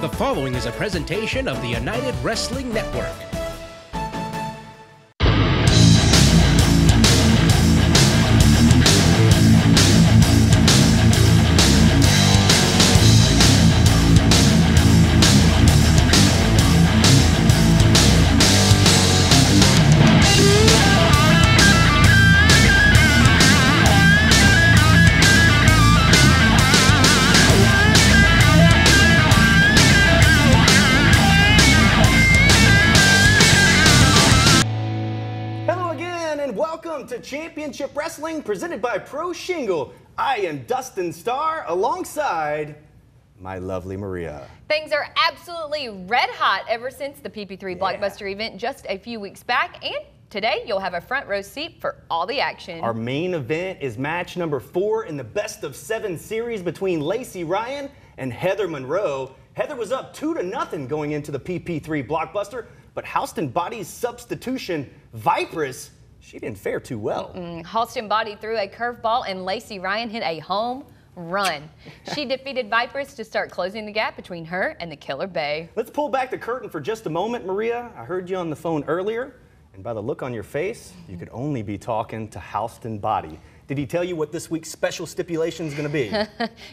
The following is a presentation of the United Wrestling Network. Championship Wrestling presented by Pro Shingle. I am Dustin Starr alongside my lovely Maria. Things are absolutely red hot ever since the PP3 Blockbuster event just a few weeks back, and today you'll have a front row seat for all the action. Our main event is match number 4 in the best of 7 series between Lacey Ryan and Heather Monroe. Heather was up 2-0 going into the PP3 Blockbuster, but Halston Body's substitution, Viperous, she didn't fare too well. Halston Body threw a curveball and Lacey Ryan hit a home run. She defeated Viperous to start closing the gap between her and the Killer Bay. Let's pull back the curtain for just a moment, Maria. I heard you on the phone earlier, and by the look on your face, you could only be talking to Halston Body. Did he tell you what this week's special stipulation is going to be?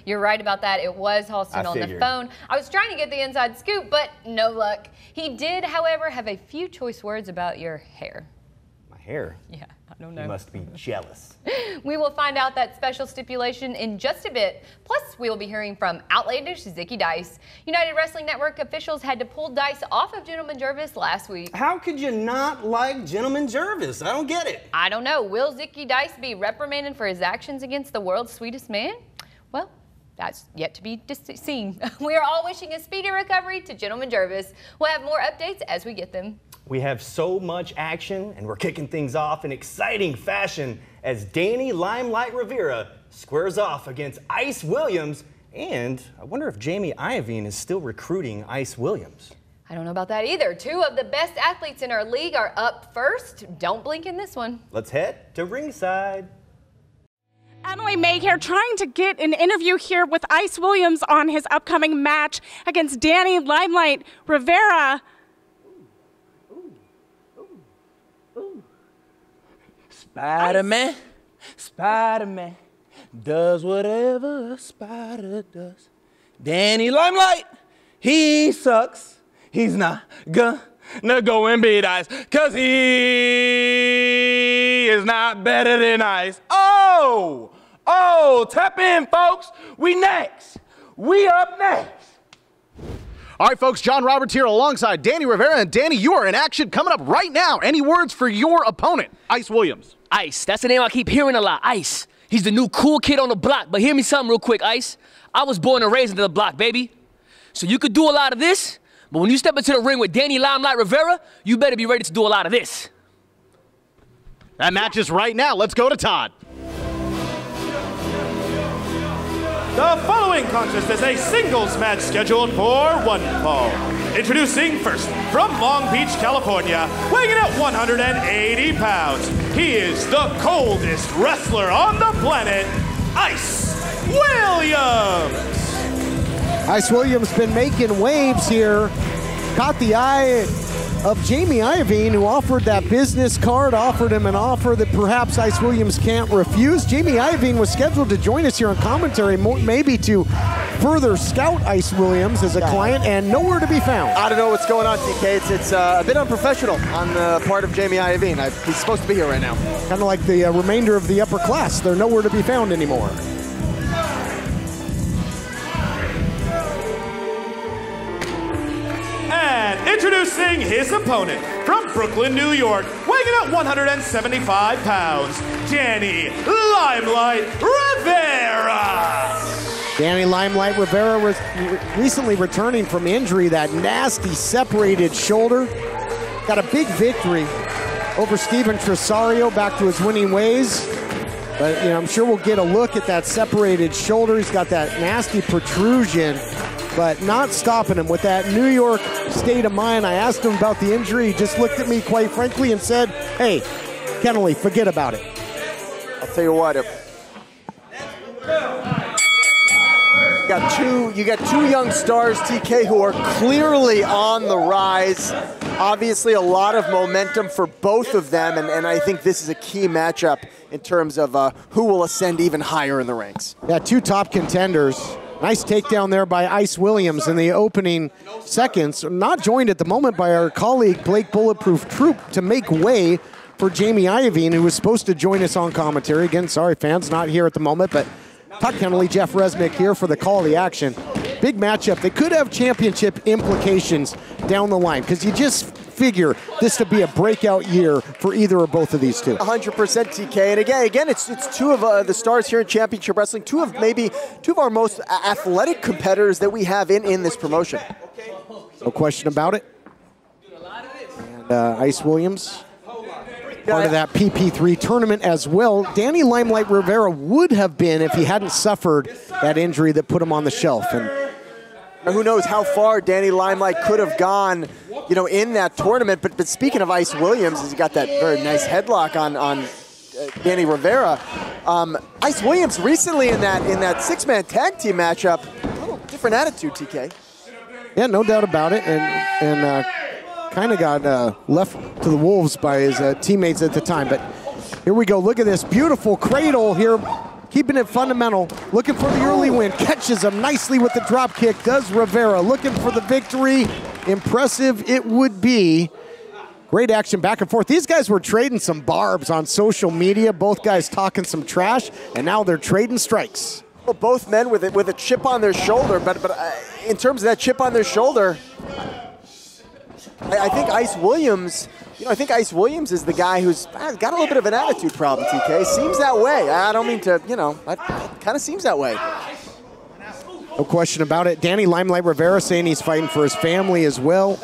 You're right about that. It was Halston on the phone. I was trying to get the inside scoop, but no luck. He did, however, have a few choice words about your hair. Hair. Yeah, I don't know. You must be jealous. We will find out that special stipulation in just a bit. Plus, we will be hearing from outlandish Zicky Dice. United Wrestling Network officials had to pull Dice off of Gentleman Jervis last week. How could you not like Gentleman Jervis? I don't get it. I don't know. Will Zicky Dice be reprimanded for his actions against the world's sweetest man? Well, that's yet to be seen. We are all wishing a speedy recovery to Gentleman Jervis. We'll have more updates as we get them. We have so much action, and we're kicking things off in exciting fashion as Danny Limelight Rivera squares off against Ice Williams. And I wonder if Jamie Iovine is still recruiting Ice Williams. I don't know about that either. 2 of the best athletes in our league are up first. Don't blink in this one. Let's head to ringside. Emily May here trying to get an interview here with Ice Williams on his upcoming match against Danny Limelight Rivera. Spider-Man, Spider-Man does whatever a spider does. Danny Limelight, he sucks. He's not gonna go and beat Ice, cause he is not better than Ice. Oh, tap in, folks. We next. We up next. All right, folks, John Roberts here alongside Danny Rivera. And Danny, you are in action coming up right now. Any words for your opponent, Ice Williams? Ice, that's the name I keep hearing a lot, Ice. He's the new cool kid on the block, but hear me something real quick, Ice. I was born and raised into the block, baby. So you could do a lot of this, but when you step into the ring with Danny Limelight Rivera, you better be ready to do a lot of this. That match is right now. Let's go to Todd. The following contest is a singles match scheduled for one fall. Introducing first, from Long Beach, California, weighing in at 180 pounds, he is the coldest wrestler on the planet, Ice Williams. Ice Williams been making waves here. Caught the eye of Jamie Iovine, who offered that business card, offered him an offer that perhaps Ice Williams can't refuse. Jamie Iovine was scheduled to join us here on commentary, maybe to further scout Ice Williams as a client, and nowhere to be found. I don't know what's going on, TK. It's a bit unprofessional on the part of Jamie Iovine. He's supposed to be here right now. Kind of like the remainder of the upper class. They're nowhere to be found anymore. And introducing his opponent, from Brooklyn, New York, weighing in at 175 pounds, Danny Limelight Rivera. Danny Limelight Rivera was recently returning from injury, that nasty separated shoulder. Got a big victory over Steven Tresario, back to his winning ways. But I'm sure we'll get a look at that separated shoulder. He's got that nasty protrusion, but not stopping him with that New York state of mind. I asked him about the injury. He just looked at me quite frankly and said, hey, Kennelly, forget about it. I'll tell you what, You got two young stars, TK, who are clearly on the rise. Obviously, a lot of momentum for both of them, and I think this is a key matchup in terms of who will ascend even higher in the ranks. Yeah, two top contenders. Nice takedown there by Ice Williams in the opening seconds. Not joined at the moment by our colleague Blake Bulletproof Troop to make way for Jamie Iovine, who was supposed to join us on commentary. Again, sorry fans, not here at the moment, but Todd Kennelly, Jeff Resnick here for the call of the action. Big matchup. They could have championship implications down the line because you just figure this to be a breakout year for either or both of these two. 100% TK. And again, it's two of the stars here in Championship Wrestling, two of our most athletic competitors that we have in this promotion. No question about it. And Ice Williams, part of that PP3 tournament as well. Danny Limelight Rivera would have been if he hadn't suffered that injury that put him on the shelf. And who knows how far Danny Limelight could have gone, in that tournament. But speaking of Ice Williams, he's got that very nice headlock on Danny Rivera. Ice Williams recently in that six-man tag team matchup, a little different attitude, TK. Yeah, no doubt about it. And kind of got left to the wolves by his teammates at the time. But here we go. Look at this beautiful cradle here. Keeping it fundamental, looking for the early win, catches him nicely with the drop kick, does Rivera, looking for the victory. Impressive it would be. Great action back and forth. These guys were trading some barbs on social media, both guys talking some trash, and now they're trading strikes. Well, both men with a chip on their shoulder, but in terms of that chip on their shoulder, I think Ice Williams, is the guy who's got a little bit of an attitude problem, TK. Seems that way. I don't mean to, it kind of seems that way. No question about it. Danny Limelight Rivera saying he's fighting for his family as well.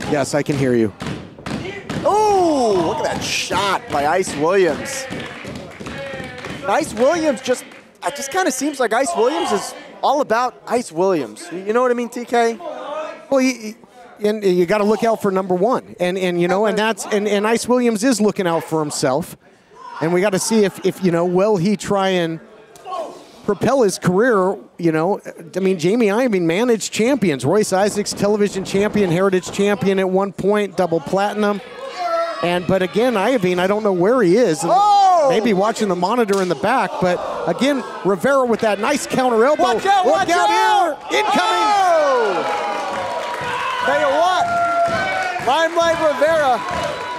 Yes, I can hear you. Oh, look at that shot by Ice Williams. Ice Williams just kind of seems like Ice Williams is all about Ice Williams. You know what I mean, TK? Well, you got to look out for number one, and Ice Williams is looking out for himself, and we got to see if will he try and propel his career. I mean, Jamie Iovine managed champions, Royce Isaacs television champion, Heritage champion at one point, double platinum, but again, Iovine, I don't know where he is. Maybe watching the monitor in the back, but again, Rivera with that nice counter elbow. Watch out here! Incoming! Oh! Tell you what, Limelight Rivera,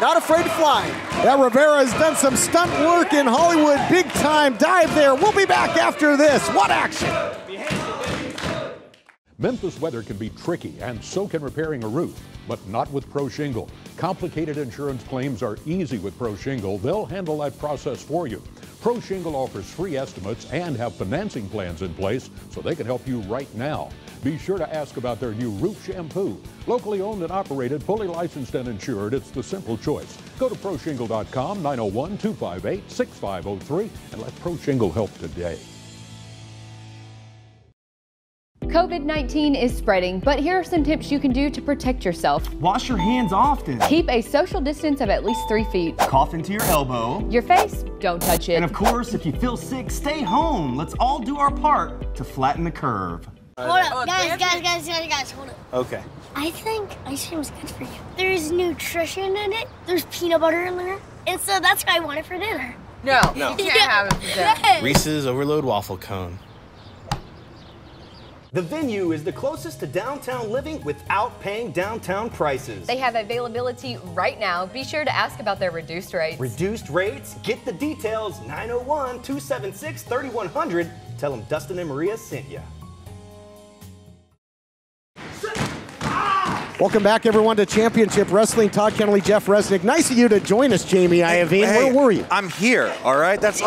not afraid to fly. Yeah, Rivera has done some stunt work in Hollywood, big time dive there. We'll be back after this. What action? Memphis weather can be tricky, and so can repairing a roof, but not with Pro Shingle. Complicated insurance claims are easy with Pro Shingle. They'll handle that process for you. Pro Shingle offers free estimates and have financing plans in place so they can help you right now. Be sure to ask about their new roof shampoo. Locally owned and operated, fully licensed and insured, it's the simple choice. Go to ProShingle.com, 901-258-6503, and let Pro Shingle help today. COVID-19 is spreading, but here are some tips you can do to protect yourself. Wash your hands often. Keep a social distance of at least 3 feet. Cough into your elbow. Your face, don't touch it. And of course, if you feel sick, stay home. Let's all do our part to flatten the curve. Hold up, guys, hold up. Okay. I think ice cream is good for you. There's nutrition in it. There's peanut butter in there. And so that's what I want it for dinner. No, you can't have it for dinner. Reese's Overload Waffle Cone. The venue is the closest to downtown living without paying downtown prices. They have availability right now. Be sure to ask about their reduced rates. Reduced rates? Get the details, 901-276-3100. Tell them Dustin and Maria sent you. Welcome back, everyone, to Championship Wrestling. Todd Kennelly, Jeff Resnick. Nice of you to join us, Jamie Iovine. Hey, where were you? I'm here, all right? That's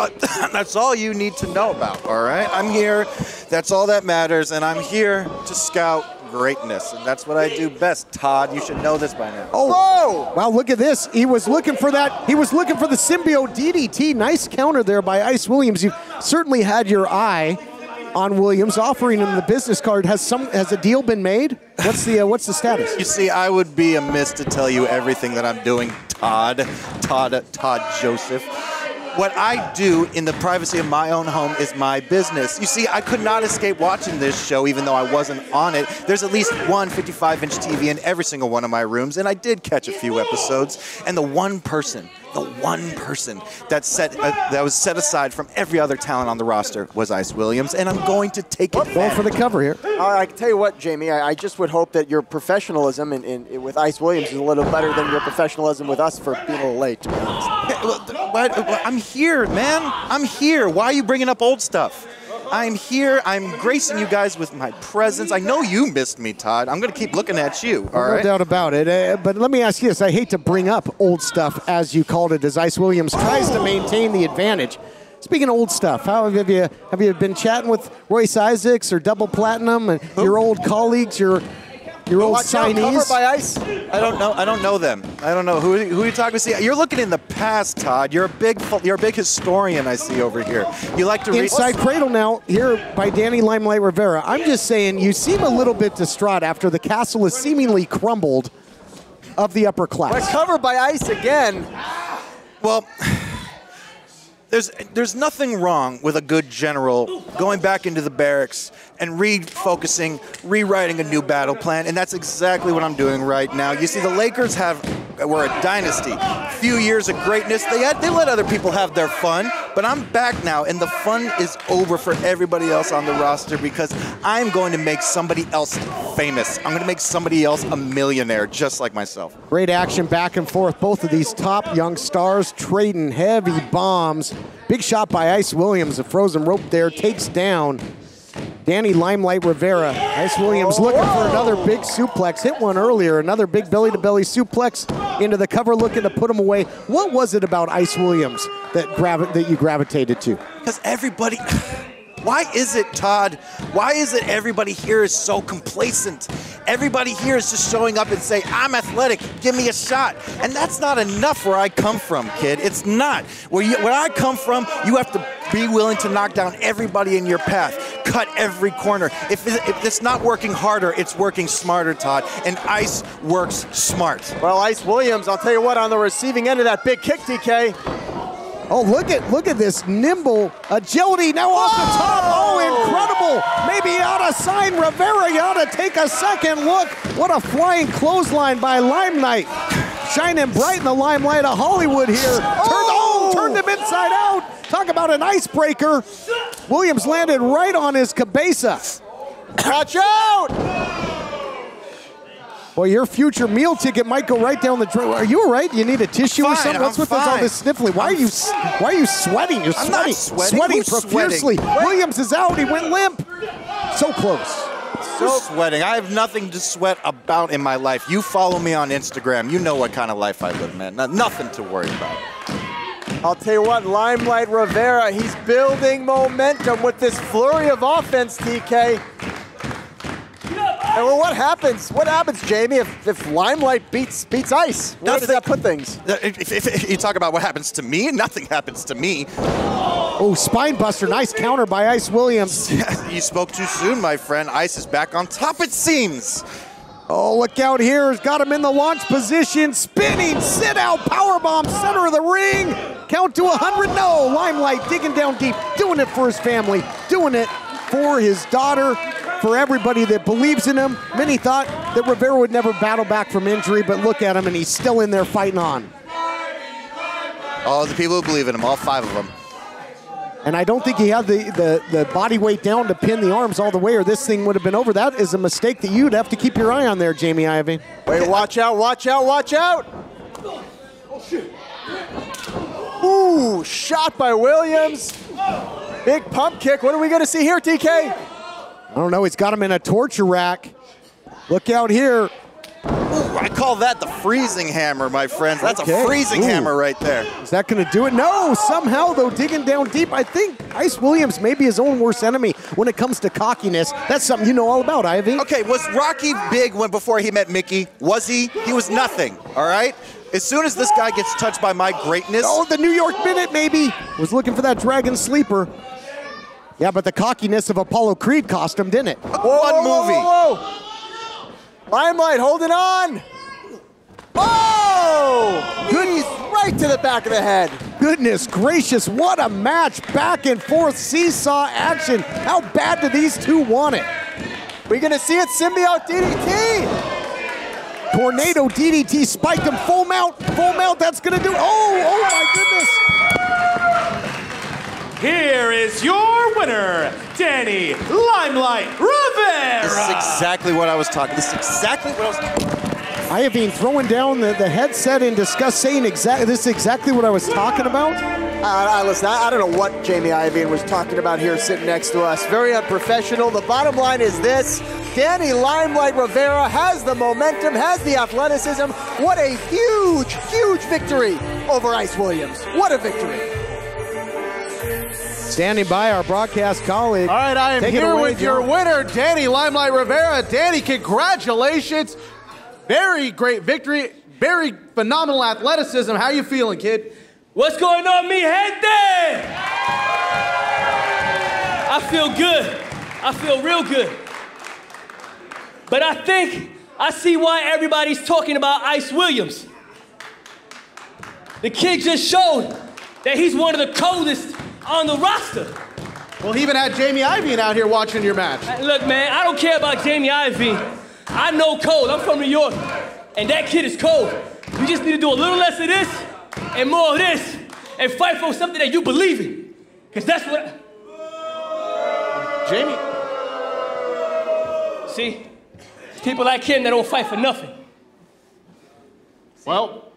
all you need to know about, all right? I'm here. That's all that matters, and I'm here to scout greatness, and that's what I do best, Todd. You should know this by now. Oh, whoa! Wow, look at this. He was looking for that. He was looking for the symbiote DDT. Nice counter there by Ice Williams. You certainly had your eye on Williams, offering him the business card. Has a deal been made? What's the status? You see, I would be amiss to tell you everything that I'm doing, Todd Joseph. what I do in the privacy of my own home is my business. You see, I could not escape watching this show even though I wasn't on it. There's at least one 55-inch TV in every single one of my rooms, and I did catch a few episodes. And the one person that was set aside from every other talent on the roster was Ice Williams, and I'm going to take it. Going for the cover here. I can tell you what, Jamie, I just would hope that your professionalism with Ice Williams is a little better than your professionalism with us for being a little late, to be honest. I'm here, man. I'm here. Why are you bringing up old stuff? I'm here. I'm gracing you guys with my presence. I know you missed me, Todd. I'm going to keep looking at you, all right? No doubt about it. But let me ask you this. I hate to bring up old stuff, as you called it, as Ice Williams tries to maintain the advantage. Speaking of old stuff, how have you been chatting with Royce Isaacs or Double Platinum and your old colleagues, your old signees? Covered by Ice? I don't know them. I don't know. Who are you talking to? See, you're looking in the past, Todd. You're a big historian, I see over here. You like to read. Inside Cradle now, here by Danny Limelight Rivera. I'm just saying, you seem a little bit distraught after the castle has seemingly crumbled of the upper class. But covered by Ice again. Well, there's nothing wrong with a good general going back into the barracks and refocusing, rewriting a new battle plan, and that's exactly what I'm doing right now. You see, the Lakers were a dynasty. A few years of greatness. They let other people have their fun, but I'm back now, and the fun is over for everybody else on the roster because I'm going to make somebody else famous. I'm going to make somebody else a millionaire, just like myself. Great action back and forth. Both of these top young stars trading heavy bombs. Big shot by Ice Williams. The frozen rope there takes down Danny Limelight Rivera. Ice Williams looking for another big suplex. Hit one earlier. Another big belly-to-belly suplex into the cover, looking to put him away. What was it about Ice Williams that you gravitated to? Because everybody... Why is it, Todd? Why is it everybody here is so complacent? Everybody here is just showing up and saying, I'm athletic, give me a shot. And that's not enough where I come from, kid. It's not. Where I come from, you have to be willing to knock down everybody in your path. Cut every corner. If it's not working harder, it's working smarter, Todd. And Ice works smart. Well, Ice Williams, I'll tell you what, on the receiving end of that big kick, TK. Oh, look at this nimble agility now off the top. Oh, incredible. Maybe you ought to sign Rivera. You ought to take a second look. What a flying clothesline by Limelight. Shining bright in the limelight of Hollywood here. Turned him inside out. Talk about an icebreaker. Williams landed right on his cabeza. Watch out! Well, your future meal ticket might go right down the drain. Are you all right? You need a tissue or something? What's with all this sniffling? Why are you sweating? You're I'm not sweating. Sweating Who's profusely. sweating? Williams is out. He went limp. So close. So sweating. I have nothing to sweat about in my life. You follow me on Instagram. You know what kind of life I live, man. Nothing to worry about. I'll tell you what, Limelight Rivera, he's building momentum with this flurry of offense, TK. And well, what happens? What happens, Jamie, if Limelight beats Ice? Where does that put things? If you talk about what happens to me, nothing happens to me. Oh, spine buster. Nice counter by Ice Williams. You spoke too soon, my friend. Ice is back on top, it seems. Oh, look out here. He's got him in the launch position. Spinning, sit-out, powerbomb, center of the ring. Count to 100. No, Limelight digging down deep. Doing it for his family. Doing it for his daughter. For everybody that believes in him. Many thought that Rivera would never battle back from injury, but look at him, and he's still in there fighting on. All the people who believe in him, all 5 of them. And I don't think he had the body weight down to pin the arms all the way, or this thing would have been over. That is a mistake that you'd have to keep your eye on there, Jamie Iovine. Wait, watch out, watch out, watch out! Ooh, shot by Williams. Big pump kick. What are we going to see here, TK? I don't know. He's got him in a torture rack. Look out here. Ooh, I call that the freezing hammer, my friends. That's a freezing hammer right there. Is that going to do it? No, somehow, though, digging down deep. I think Ice Williams may be his own worst enemy when it comes to cockiness. That's something you know all about, Ivy. Okay, was Rocky big before he met Mickey? Was he? He was nothing, all right? As soon as this guy gets touched by my greatness. Oh, the New York Minute, maybe. Was looking for that Dragon Sleeper. Yeah, but the cockiness of Apollo Creed cost him, didn't it? One movie. Limelight holding on. Oh! Good. He's right right to the back of the head. Goodness gracious, what a match. Back and forth seesaw action. How bad do these two want it? We're gonna see it, symbiote DDT. Tornado DDT spiked him, full mount, that's gonna do it. Oh my goodness. Here is your winner, Danny Limelight Rivera. This is exactly what I was talking. Iovine throwing down the headset in disgust, saying this is exactly what I was talking about. Listen, I don't know what Jamie Iovine was talking about here sitting next to us. Very unprofessional. The bottom line is this. Danny Limelight Rivera has the momentum, has the athleticism. What a huge, huge victory over Ice Williams. What a victory. Standing by, our broadcast colleague. All right, I am here with your winner, Danny Limelight Rivera. Danny, congratulations. Very great victory, very phenomenal athleticism. How you feeling, kid? What's going on, mi gente? I feel good. I feel real good. But I think I see why everybody's talking about Ice Williams. The kid just showed that he's one of the coldest on the roster. Well, he even had Jamie Iovine out here watching your match. Look, man, I don't care about Jamie Iovine. I know cold. I'm from New York, and that kid is cold. You just need to do a little less of this and more of this and fight for something that you believe in. Because that's what... Jamie. See? People like him that don't fight for nothing. Well,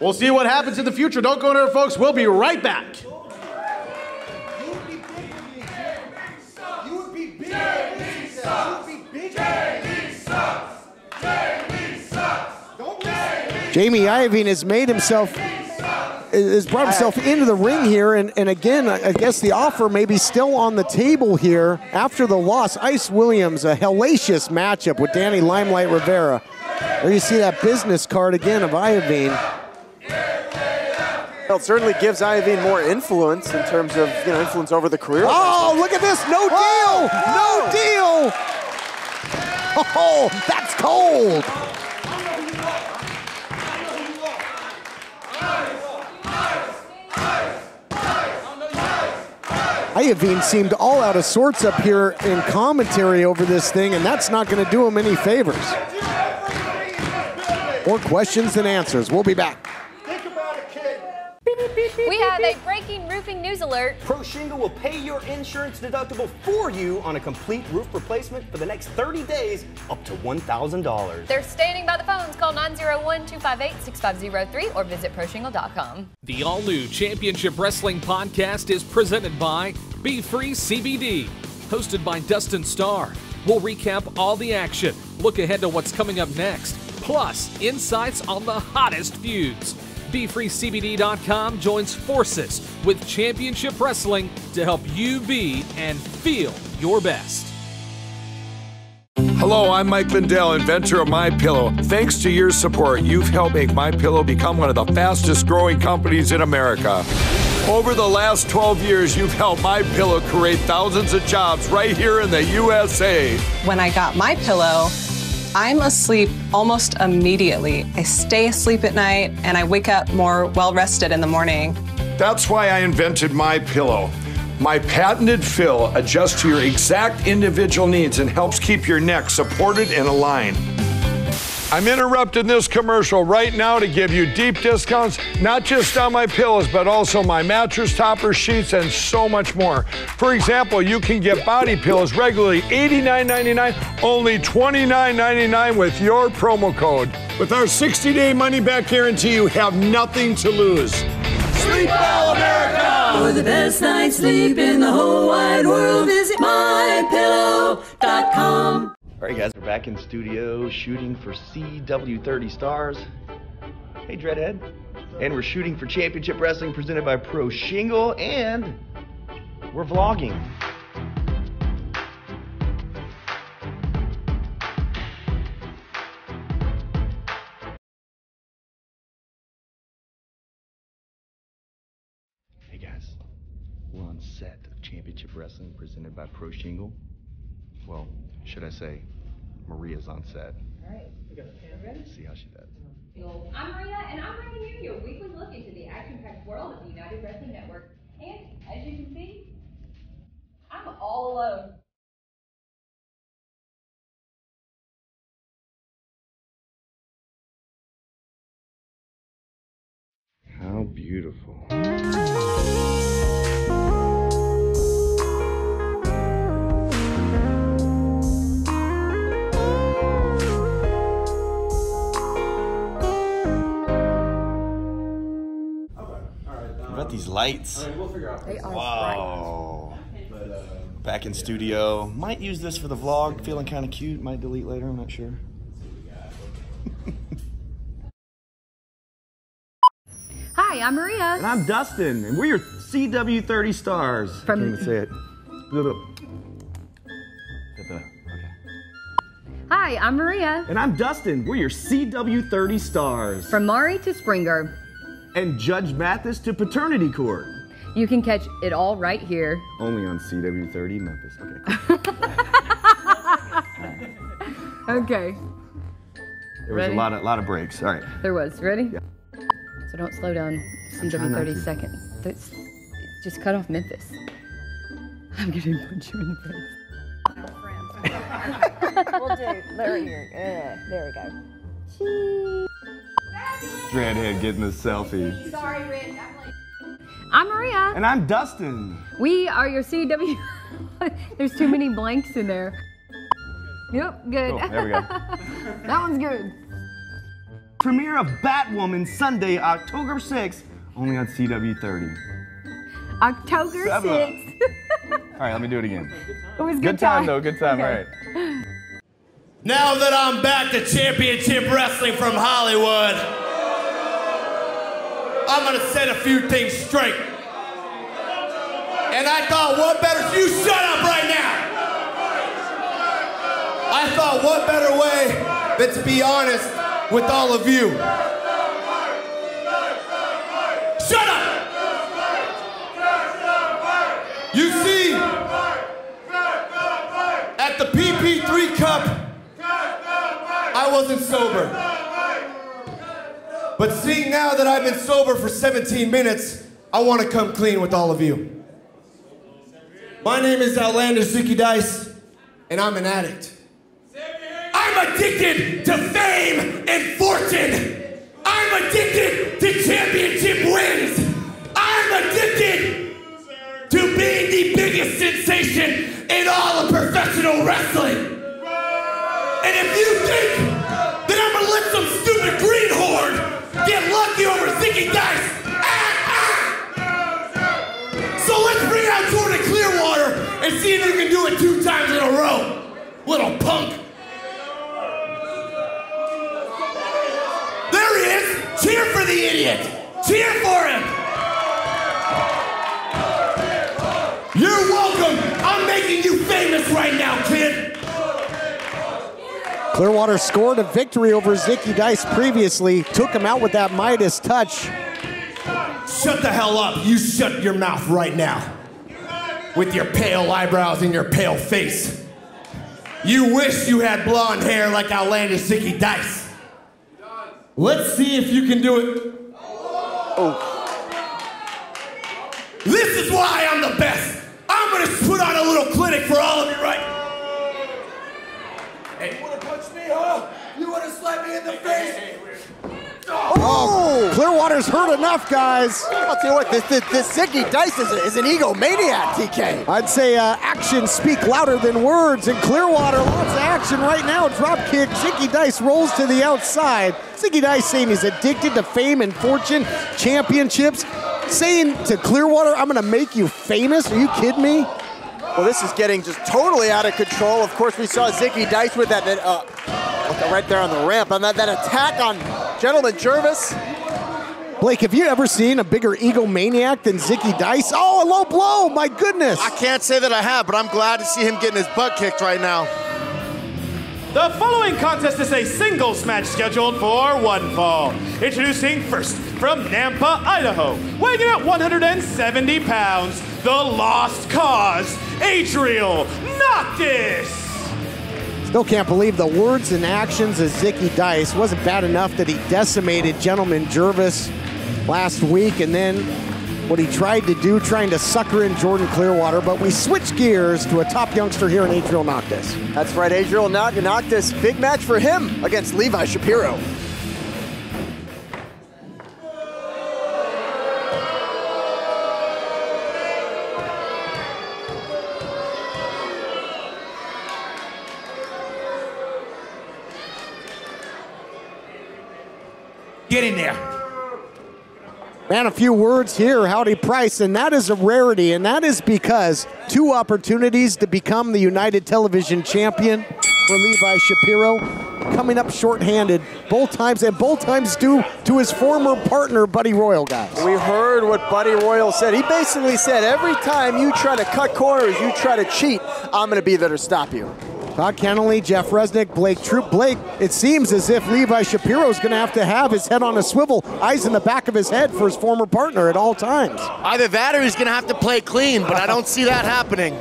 we'll see what happens in the future. Don't go anywhere, folks. We'll be right back. Jamie Iovine has brought himself into the ring here, and again, I guess the offer may be still on the table here after the loss. Ice Williams, a hellacious matchup with Danny Limelight Rivera. There you see that business card again of Iovine. Well, it certainly gives Iovine more influence in terms of, influence over the career. Oh, look at this, no deal, no deal. Oh, that's cold. Iovine seemed all out of sorts up here in commentary over this thing, and that's not going to do him any favors. More questions than answers. We'll be back. We have a breaking roofing news alert. Pro Shingle will pay your insurance deductible for you on a complete roof replacement for the next 30 days, up to $1,000. They're standing by the phones. Call 901-258-6503 or visit ProShingle.com. The all-new Championship Wrestling podcast is presented by Be Free CBD, hosted by Dustin Starr. We'll recap all the action, look ahead to what's coming up next, plus insights on the hottest feuds. BeFreeCBD.com joins forces with Championship Wrestling to help you be and feel your best. Hello, I'm Mike Lindell, inventor of MyPillow. Thanks to your support, you've helped make MyPillow become one of the fastest growing companies in America. Over the last 12 years, you've helped MyPillow create thousands of jobs right here in the USA. When I got MyPillow, I'm asleep almost immediately. I stay asleep at night and I wake up more well-rested in the morning. That's why I invented MyPillow. My patented fill adjusts to your exact individual needs and helps keep your neck supported and aligned. I'm interrupting this commercial right now to give you deep discounts, not just on my pillows, but also my mattress toppers, sheets, and so much more. For example, you can get body pillows regularly $89.99, only $29.99 with your promo code. With our 60-day money-back guarantee, you have nothing to lose. Sleep well, America! For the best night's sleep in the whole wide world, visit mypillow.com. All right, guys, we're back in studio shooting for CW30 Stars. Hey, Dreadhead. And we're shooting for Championship Wrestling presented by Pro Shingle, and we're vlogging. Hey, guys. We're on set of Championship Wrestling presented by Pro Shingle. Well, should I say, Maria's on set. All right, we got a pan ready? See how she does. I'm Maria, and I'm bringing you your weekly look into the action-packed world of the United Wrestling Network. And, as you can see, I'm all alone. How beautiful. What about these lights? They are wow. Back in studio. Might use this for the vlog. Feeling kind of cute. Might delete later. I'm not sure. Hi, I'm Maria. And I'm Dustin, and we're your CW30 stars. From- Can't even say it. Look. Hi, I'm Maria. And I'm Dustin. We're your CW30 stars. From Maury to Springer. And Judge Mathis to Paternity Court. You can catch it all right here. Only on CW30 Memphis. Okay. Okay. There was Ready? a lot of breaks. All right. There was. Ready? Yeah. So don't slow down. I'm trying CW not 30 to. seconds. Just cut off Memphis. I'm gonna punch you in the face. We'll do. Larry here. There we go. Redhead getting the selfie. Sorry, Rich. I'm Maria. And I'm Dustin. We are your CW. There's too many blanks in there. Yep, good. Cool, there we go. That one's good. Premiere of Batwoman Sunday, October 6th, only on CW30. October 6th. All right, let me do it again. It was Good time, though. Good time. Okay. All right. Now that I'm back to championship wrestling from Hollywood, I'm gonna set a few things straight. And I thought, what better, you shut up right now! I thought, what better way than to be honest with all of you. Shut up! You see, at the PP3 Cup, I wasn't sober. But seeing now that I've been sober for 17 minutes, I want to come clean with all of you. My name is Outlander Zicky Dice, and I'm an addict. I'm addicted to fame and fortune. I'm addicted to championship wins. I'm addicted to being the biggest sensation in all of professional wrestling. And if you think that I'm gonna let some stupid greenhorn get lucky over Zicky Dice, so let's bring out Jordan Clearwater and see if you can do it 2 times in a row, little punk. There he is. Cheer for the idiot. Cheer for him. You're welcome. I'm making you famous right now, kid. Clearwater scored a victory over Zicky Dice previously, took him out with that Midas touch. Shut the hell up. You shut your mouth right now. With your pale eyebrows and your pale face. You wish you had blonde hair like outlandish Zicky Dice. Let's see if you can do it. Oh. This is why I'm the best. I'm gonna put on a little clinic for all of you right now. Hey, you wanna punch me, huh? You wanna slap me in the face? Oh, Clearwater's hurt enough, guys. I'll tell you what, this Zicky Dice is an egomaniac, TK. I'd say actions speak louder than words, and Clearwater lots of action right now. Drop kick, Zicky Dice rolls to the outside. Zicky Dice saying he's addicted to fame and fortune, championships, saying to Clearwater, I'm gonna make you famous. Are you kidding me? Well, this is getting just totally out of control. Of course, we saw Zicky Dice with that right there on the ramp, and that attack on Gentleman Jervis. Blake, have you ever seen a bigger egomaniac than Zicky Dice? Oh, a low blow, my goodness. I can't say that I have, but I'm glad to see him getting his butt kicked right now. The following contest is a singles match scheduled for one fall. Introducing first, from Nampa, Idaho, weighing in at 170 pounds, the Lost Cause, Adriel NOCTIS. Still can't believe the words and actions of Zicky Dice. Wasn't bad enough that he decimated Gentleman Jervis last week, and then what he tried to do, trying to sucker in Jordan Clearwater, but we switch gears to a top youngster here in Adriel Noctis. That's right, Adriel Noctis. Big match for him against Levi Shapiro. Get in there. Man, a few words here, Howdy Price, and that is a rarity, and that is because 2 opportunities to become the United Television champion for Levi Shapiro, coming up shorthanded both times, and both times due to his former partner, Buddy Royal, guys. We heard what Buddy Royal said. He basically said, every time you try to cut corners, you try to cheat, I'm going to be there to stop you. Todd Kennelly, Jeff Resnick, Blake Troop. Blake, it seems as if Levi Shapiro is going to have his head on a swivel, eyes in the back of his head for his former partner at all times. Either that or he's going to have to play clean, but I don't see that happening.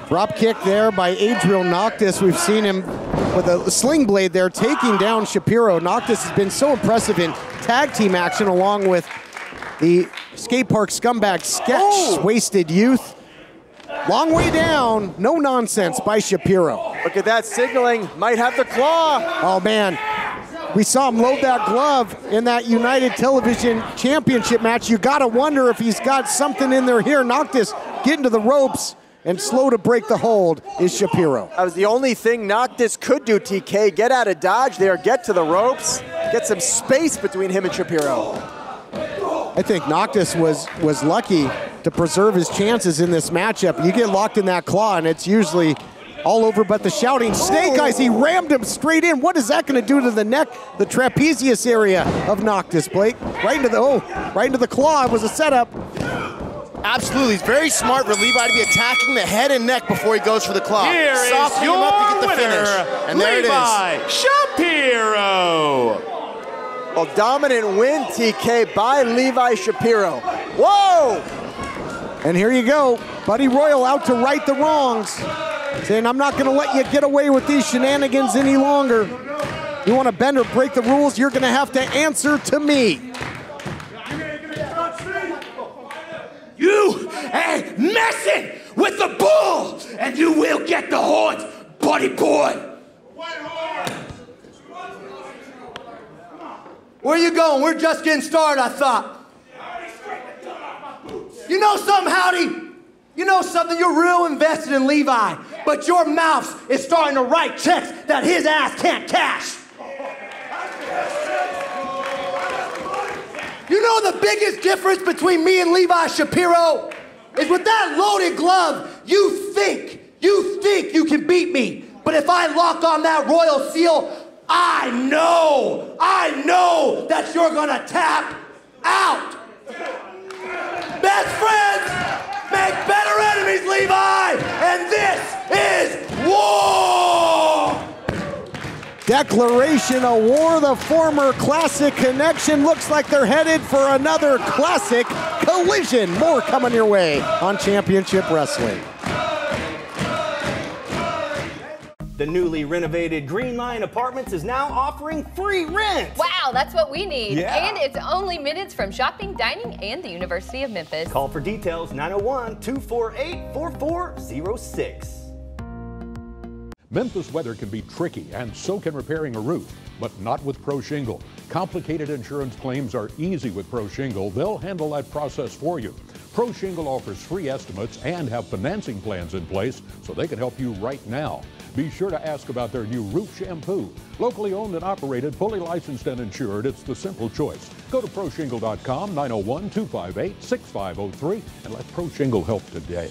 Drop kick there by Adriel Noctis. We've seen him with a sling blade there taking down Shapiro. Noctis has been so impressive in tag team action along with the skate park scumbag Sketch, Wasted Youth. Long way down, no nonsense by Shapiro. Look at that signaling, might have the claw. Oh man, we saw him load that glove in that United Television Championship match. You gotta wonder if he's got something in there here. Noctis getting to the ropes and slow to break the hold is Shapiro. That was the only thing Noctis could do, TK. Get out of dodge there, get to the ropes, get some space between him and Shapiro. I think Noctis was lucky to preserve his chances in this matchup. You get locked in that claw and it's usually all over but the shouting. Snake Eyes, he rammed him straight in. What is that going to do to the neck, the trapezius area of Noctis, Blake? Right into the claw. It was a setup. Absolutely, it's very smart for Levi to be attacking the head and neck before he goes for the claw. Here is Softening your him up to get the winner, finish. And there Levi it is. Shapiro. A dominant win, TK, by Levi Shapiro. Whoa! And here you go. Buddy Royal out to right the wrongs, saying, I'm not going to let you get away with these shenanigans any longer. You want to bend or break the rules, you're going to have to answer to me. You ain't messing with the bull, and you will get the horns, buddy boy. Where you going? We're just getting started, I thought. You know something, Howdy? You know something? You're real invested in Levi, but your mouth is starting to write checks that his ass can't cash. You know the biggest difference between me and Levi Shapiro is with that loaded glove, you think you can beat me. But if I lock on that royal seal, I know that you're gonna tap out. Best friends make better enemies, Levi, and this is war! Declaration of war, the former classic connection. Looks like they're headed for another classic collision. More coming your way on Championship Wrestling. The newly renovated Green Line Apartments is now offering free rent. Wow, that's what we need. Yeah. And it's only minutes from shopping, dining, and the University of Memphis. Call for details 901-248-4406. Memphis weather can be tricky, and so can repairing a roof, but not with Pro Shingle. Complicated insurance claims are easy with Pro Shingle. They'll handle that process for you. Pro Shingle offers free estimates and have financing plans in place so they can help you right now. Be sure to ask about their new roof shampoo. Locally owned and operated, fully licensed and insured, it's the simple choice. Go to ProShingle.com, 901-258-6503, and let Pro Shingle help today.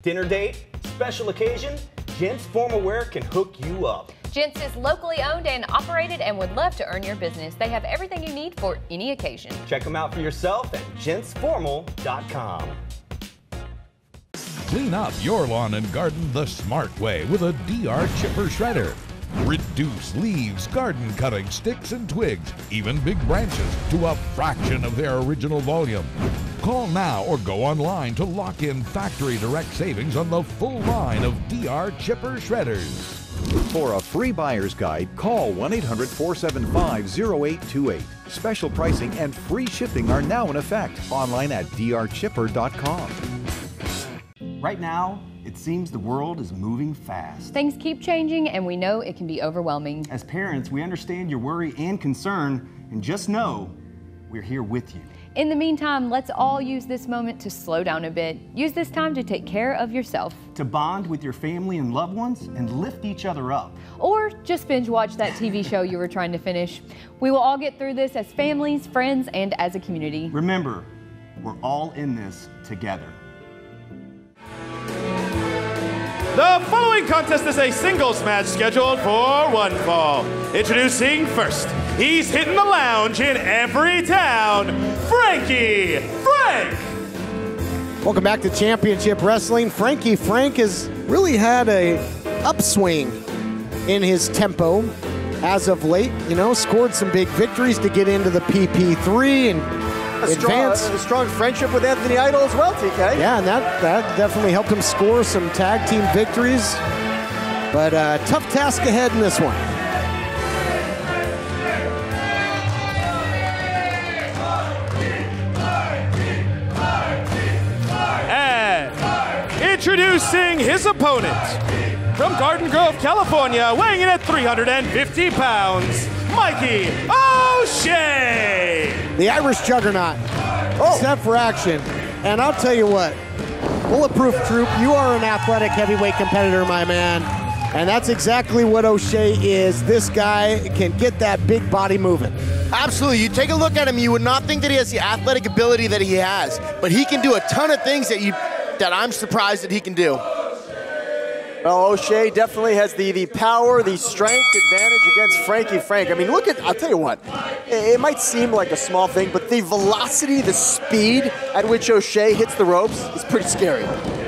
Dinner date, special occasion, Gents Formal Wear can hook you up. Gents is locally owned and operated and would love to earn your business. They have everything you need for any occasion. Check them out for yourself at gentsformal.com. Clean up your lawn and garden the smart way with a DR Chipper Shredder. Reduce leaves, garden cuttings, sticks and twigs, even big branches, to a fraction of their original volume. Call now or go online to lock in factory direct savings on the full line of DR Chipper Shredders. For a free buyer's guide, call 1-800-475-0828. Special pricing and free shipping are now in effect. Online at drchipper.com. Right now, it seems the world is moving fast. Things keep changing, and we know it can be overwhelming. As parents, we understand your worry and concern, and just know we're here with you. In the meantime, let's all use this moment to slow down a bit. Use this time to take care of yourself. To bond with your family and loved ones and lift each other up. Or just binge watch that TV show you were trying to finish. We will all get through this as families, friends, and as a community. Remember, we're all in this together. The following contest is a singles match scheduled for one fall. Introducing first, he's hitting the lounge in every town, Frankie Frank! Welcome back to Championship Wrestling. Frankie Frank has really had a upswing in his tempo as of late. You know, scored some big victories to get into the PP3 and advance. A strong friendship with Anthony Idol as well, TK. Yeah, and that definitely helped him score some tag team victories. But tough task ahead in this one. And introducing his opponent, from Garden Grove, California, weighing in at 350 pounds, Mikey O'Shea! The Irish Juggernaut, set for action. And I'll tell you what, Bulletproof Troop, you are an athletic heavyweight competitor, my man. And that's exactly what O'Shea is. This guy can get that big body moving. Absolutely. You take a look at him, you would not think that he has the athletic ability that he has, but he can do a ton of things that I'm surprised that he can do. Well, O'Shea definitely has the power, the strength advantage against Frankie Frank. I mean, look at, I'll tell you what, it might seem like a small thing, but the velocity, the speed at which O'Shea hits the ropes is pretty scary.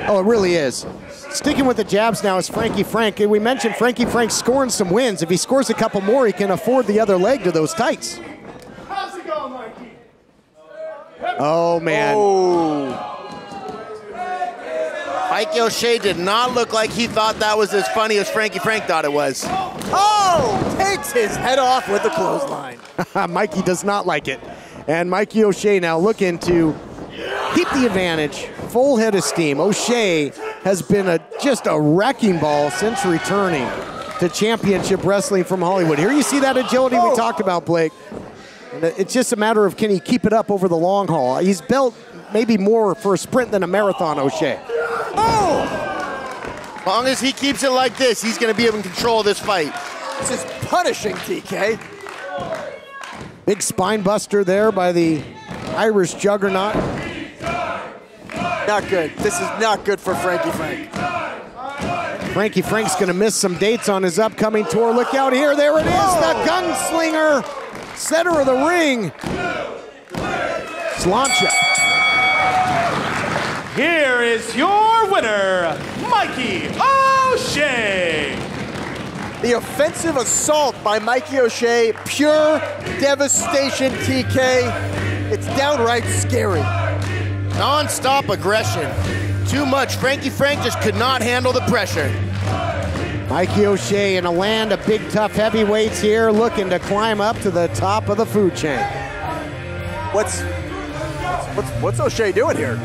Oh, it really is. Sticking with the jabs now is Frankie Frank. We mentioned Frankie Frank scoring some wins. If he scores a couple more, he can afford the other leg to those tights. How's it going, Mikey? Oh, man. Oh. Mikey O'Shea did not look like he thought that was as funny as Frankie Frank thought it was. Oh, takes his head off with the clothesline. Mikey does not like it. And Mikey O'Shea now looking to keep the advantage. Full head of steam. O'Shea has been just a wrecking ball since returning to Championship Wrestling from Hollywood. Here you see that agility we talked about, Blake. And it's just a matter of can he keep it up over the long haul. He's built maybe more for a sprint than a marathon, O'Shea. Oh! As long as he keeps it like this, he's going to be able to control this fight. This is punishing, TK. Big spine buster there by the Irish Juggernaut. Not good. This is not good for Frankie Frank. Frankie Frank's going to miss some dates on his upcoming tour. Look out here. There it is. The gunslinger. Center of the ring. Slancha. Here is your winner, Mikey O'Shea. The offensive assault by Mikey O'Shea, pure devastation, TK. It's downright scary. Non-stop aggression. Too much. Frankie Frank just could not handle the pressure. Mikey O'Shea in a land of big, tough heavyweights here, looking to climb up to the top of the food chain. What's O'Shea doing here?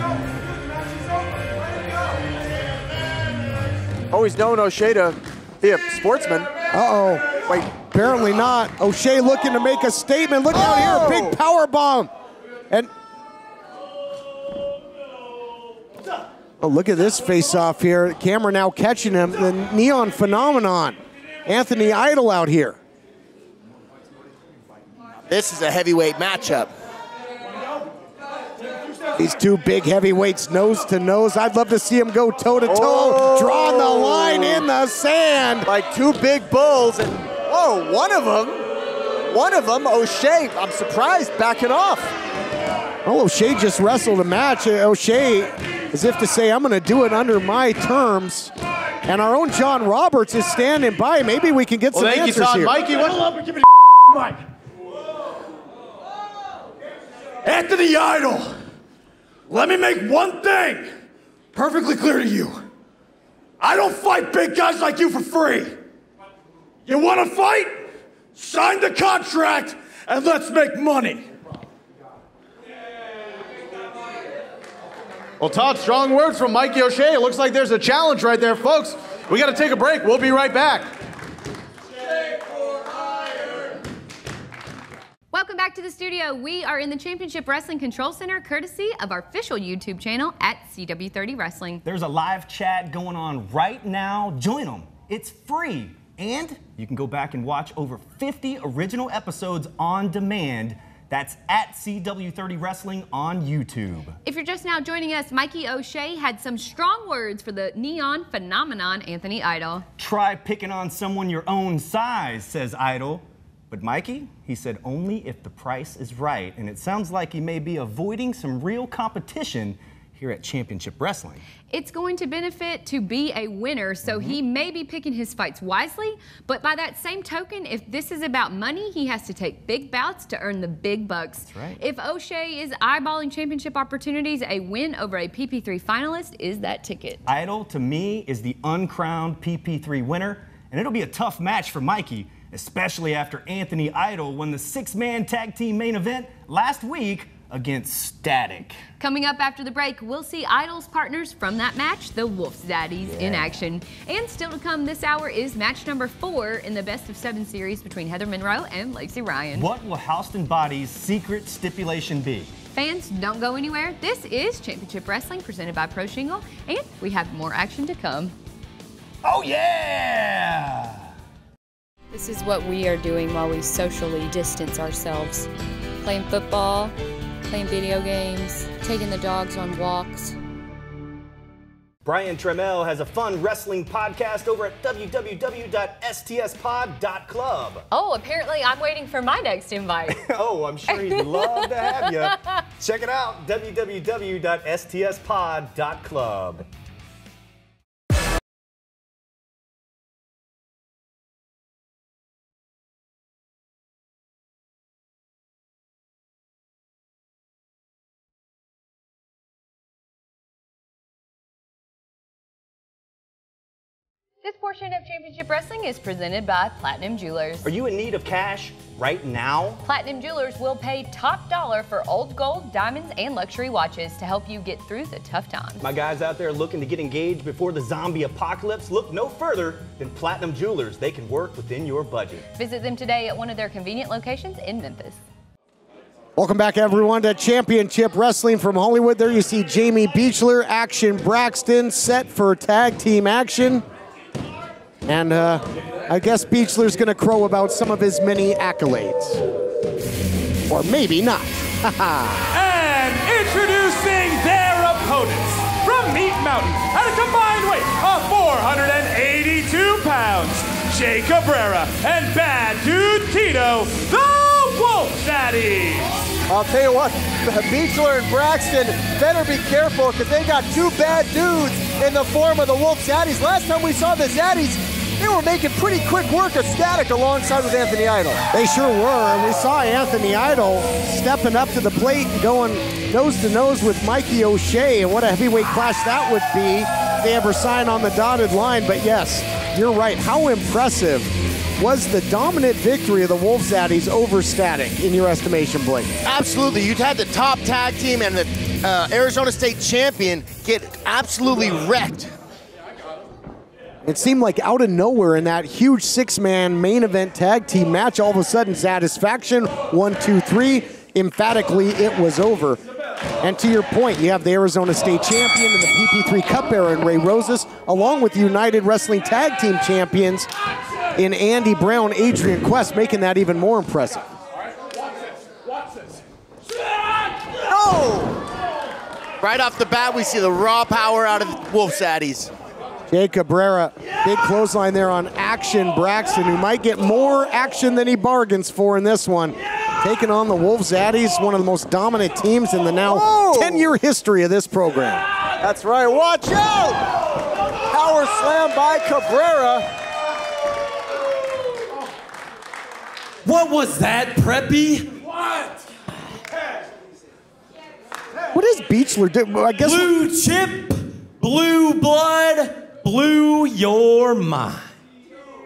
Always known O'Shea to be a sportsman. Uh-oh. Wait, apparently not. O'Shea looking to make a statement. Look out here, big power bomb. And oh, look at this face-off here. Camera now catching him. The Neon Phenomenon. Anthony Idol out here. This is a heavyweight matchup. These two big heavyweights nose to nose. I'd love to see them go toe to toe. Drawing the line in the sand. Like two big bulls. And whoa, one of them, O'Shea, I'm surprised, backing off. Oh, O'Shea just wrestled a match. O'Shea, as if to say, I'm going to do it under my terms. And our own John Roberts is standing by. Maybe we can get some answers here. Thank you, Mikey. Hold up and give me the mic. Anthony Idol, let me make one thing perfectly clear to you. I don't fight big guys like you for free. You want to fight? Sign the contract and let's make money. Well, Todd, strong words from Mikey O'Shea. It looks like there's a challenge right there, folks. We got to take a break. We'll be right back. Welcome back to the studio. We are in the Championship Wrestling Control Center, courtesy of our official YouTube channel at CW30 Wrestling. There's a live chat going on right now. Join them. It's free. And you can go back and watch over 50 original episodes on demand. That's at CW30 Wrestling on YouTube. If you're just now joining us, Mikey O'Shea had some strong words for the neon phenomenon, Anthony Idol. Try picking on someone your own size, says Idol. But Mikey, he said only if the price is right. And it sounds like he may be avoiding some real competition here at Championship Wrestling. It's going to benefit to be a winner, so he may be picking his fights wisely, but by that same token, if this is about money, he has to take big bouts to earn the big bucks. That's right. If O'Shea is eyeballing championship opportunities, a win over a PP3 finalist is that ticket. Idol, to me, is the uncrowned PP3 winner, and it'll be a tough match for Mikey, especially after Anthony Idol won the 6-man tag team main event last week against Static. Coming up after the break, we'll see Idol's partners from that match, the Wolf Zaddies, in action. And still to come this hour is match number 4 in the best of 7 series between Heather Monroe and Lacey Ryan. What will Houston Body's secret stipulation be? Fans, don't go anywhere. This is Championship Wrestling presented by Pro Shingle, and we have more action to come. Oh yeah! This is what we are doing while we socially distance ourselves. Playing football, playing video games, taking the dogs on walks. Brian Trammell has a fun wrestling podcast over at www.stspod.club. Oh, apparently I'm waiting for my next invite. Oh, I'm sure he'd love to have you. Check it out, www.stspod.club. This portion of Championship Wrestling is presented by Platinum Jewelers. Are you in need of cash right now? Platinum Jewelers will pay top dollar for old gold, diamonds, and luxury watches to help you get through the tough times. My guys out there looking to get engaged before the zombie apocalypse, look no further than Platinum Jewelers. They can work within your budget. Visit them today at one of their convenient locations in Memphis. Welcome back, everyone, to Championship Wrestling from Hollywood. There you see Jamie Beechler, Action Braxton, set for tag team action. And I guess Beechler's going to crow about some of his many accolades. Or maybe not. And introducing their opponents from Meat Mountain at a combined weight of 482 pounds, Jay Cabrera and Bad Dude Tito, the Wolf Zaddies. I'll tell you what, Beechler and Braxton better be careful because they got 2 bad dudes in the form of the Wolf Zaddies. Last time we saw the Zaddies, they were making pretty quick work of Static alongside with Anthony Idol. They sure were, and we saw Anthony Idol stepping up to the plate and going nose to nose with Mikey O'Shea, and what a heavyweight clash that would be if they ever sign on the dotted line. But yes, you're right. How impressive was the dominant victory of the Wolf Zaddies over Static in your estimation, Blake? Absolutely. You'd had the top tag team and the Arizona State champion get absolutely wrecked. It seemed like out of nowhere in that huge 6-man main event tag team match, all of a sudden satisfaction, 1, 2, 3, emphatically it was over. And to your point, you have the Arizona State champion and the PP3 Cup bearer in Ray Rosas, along with the United Wrestling Tag Team champions in Andy Brown, Adrian Quest, making that even more impressive. No! Right off the bat, we see the raw power out of Wolf Zaddies. Jay Cabrera, big clothesline there on Action Braxton, who might get more action than he bargains for in this one. Taking on the Wolf Zaddies, one of the most dominant teams in the now 10-year history of this program. That's right, watch out! Power slam by Cabrera. What was that, Preppy? What is Beechler doing? I guess blue chip, blue blood, blew your mind.